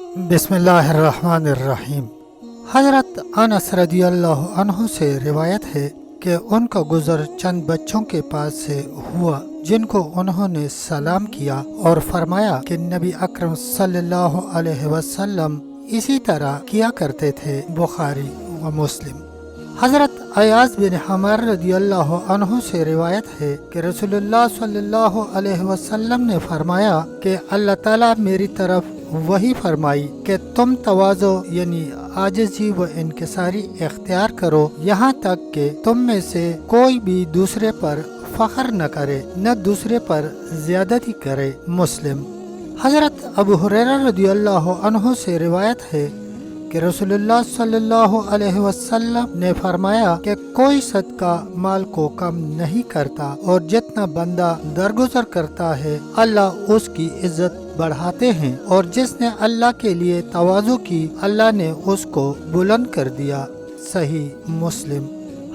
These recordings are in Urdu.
بسم اللہ الرحمن الرحیم۔ حضرت انس رضی اللہ عنہ سے روایت ہے کہ ان کا گزر چند بچوں کے پاس سے ہوا جن کو انہوں نے سلام کیا اور فرمایا کہ نبی اکرم صلی اللہ علیہ وسلم اسی طرح کیا کرتے تھے، بخاری و مسلم۔ حضرت ایاز بن حمار رضی اللہ عنہ سے روایت ہے کہ رسول اللہ صلی اللہ علیہ وسلم نے فرمایا کہ اللہ تعالیٰ میری طرف وہی فرمائی کہ تم تواضع یعنی عاجزی و انکساری اختیار کرو، یہاں تک کہ تم میں سے کوئی بھی دوسرے پر فخر نہ کرے نہ دوسرے پر زیادتی کرے، مسلم۔ حضرت ابو ہریرہ رضی اللہ عنہ سے روایت ہے کہ رسول اللہ صلی اللہ علیہ وسلم نے فرمایا کہ کوئی صدقہ مال کو کم نہیں کرتا، اور جتنا بندہ درگزر کرتا ہے اللہ اس کی عزت بڑھاتے ہیں، اور جس نے اللہ کے لیے تواضع کی اللہ نے اس کو بلند کر دیا، صحیح مسلم۔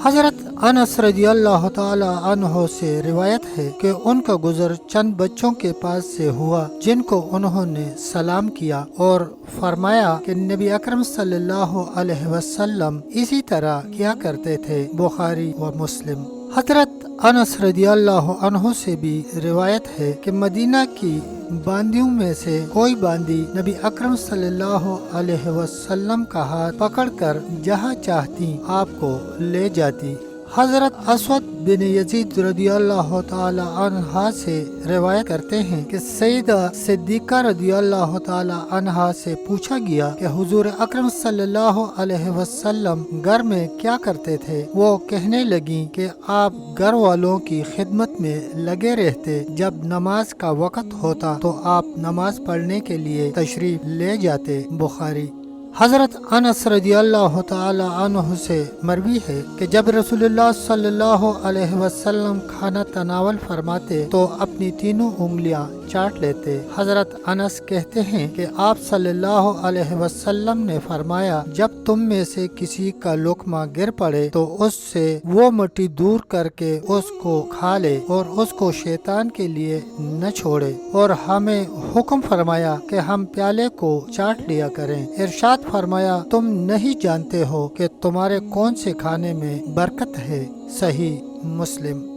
حضرت انس رضی اللہ تعالی عنہ سے روایت ہے کہ ان کا گزر چند بچوں کے پاس سے ہوا جن کو انہوں نے سلام کیا اور فرمایا کہ نبی اکرم صلی اللہ علیہ وسلم اسی طرح کیا کرتے تھے، بخاری و مسلم۔ حضرت انس رضی اللہ عنہ سے بھی روایت ہے کہ مدینہ کی باندیوں میں سے کوئی باندی نبی اکرم صلی اللہ علیہ وسلم کا ہاتھ پکڑ کر جہاں چاہتی آپ کو لے جاتی۔ حضرت اسود بن یزید رضی اللہ تعالی عنہ سے روایت کرتے ہیں کہ سیدہ صدیقہ رضی اللہ تعالی عنہ سے پوچھا گیا کہ حضور اکرم صلی اللہ علیہ وسلم گھر میں کیا کرتے تھے؟ وہ کہنے لگیں کہ آپ گھر والوں کی خدمت میں لگے رہتے، جب نماز کا وقت ہوتا تو آپ نماز پڑھنے کے لیے تشریف لے جاتے، بخاری۔ حضرت انس رضی اللہ تعالی عنہ سے مروی ہے کہ جب رسول اللہ صلی اللہ علیہ وسلم کھانا تناول فرماتے تو اپنی تینوں انگلیاں چاٹ لیتے۔ حضرت انس کہتے ہیں کہ آپ صلی اللہ علیہ وسلم نے فرمایا، جب تم میں سے کسی کا لقمہ گر پڑے تو اس سے وہ مٹی دور کر کے اس کو کھا لے اور اس کو شیطان کے لیے نہ چھوڑے، اور ہمیں حکم فرمایا کہ ہم پیالے کو چاٹ لیا کریں۔ ارشاد فرمایا، تم نہیں جانتے ہو کہ تمہارے کون سے کھانے میں برکت ہے، صحیح مسلم۔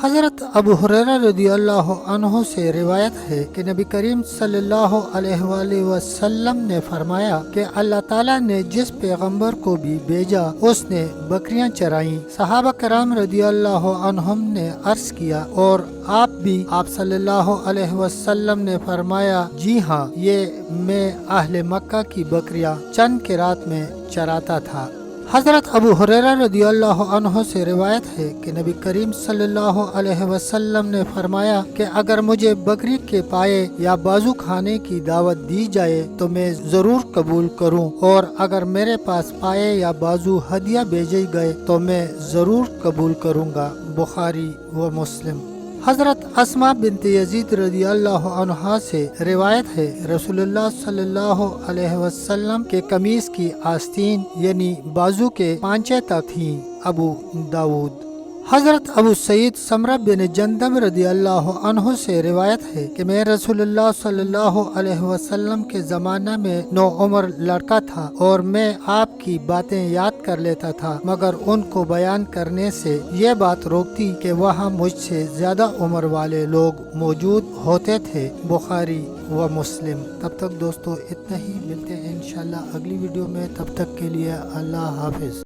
حضرت ابو ہریرہ رضی اللہ عنہ سے روایت ہے کہ نبی کریم صلی اللہ علیہ وآلہ وسلم نے فرمایا کہ اللہ تعالیٰ نے جس پیغمبر کو بھی بھیجا اس نے بکریاں چرائیں۔ صحابہ کرام رضی اللہ عنہم نے عرض کیا، اور آپ بھی؟ آپ صلی اللہ علیہ وسلم نے فرمایا، جی ہاں، یہ میں اہل مکہ کی بکریاں چند کی رات میں چراتا تھا۔ حضرت ابو ہریرہ رضی اللہ عنہ سے روایت ہے کہ نبی کریم صلی اللہ علیہ وسلم نے فرمایا کہ اگر مجھے بکری کے پائے یا بازو کھانے کی دعوت دی جائے تو میں ضرور قبول کروں، اور اگر میرے پاس پائے یا بازو ہدیہ بھیجے گئے تو میں ضرور قبول کروں گا، بخاری و مسلم۔ حضرت اسماء بنت یزید رضی اللہ عنہا سے روایت ہے، رسول اللہ صلی اللہ علیہ وسلم کے قمیص کی آستین یعنی بازو کے پانچے تک تھیں، ابو داود۔ حضرت ابو سعید سمرہ بن جندب رضی اللہ عنہ سے روایت ہے کہ میں رسول اللہ صلی اللہ علیہ وسلم کے زمانہ میں نوعمر لڑکا تھا، اور میں آپ کی باتیں یاد کر لیتا تھا، مگر ان کو بیان کرنے سے یہ بات روکتی کہ وہاں مجھ سے زیادہ عمر والے لوگ موجود ہوتے تھے، بخاری و مسلم۔ تب تک دوستو اتنا ہی، ملتے ہیں انشاءاللہ اگلی ویڈیو میں، تب تک کے لیے اللہ حافظ۔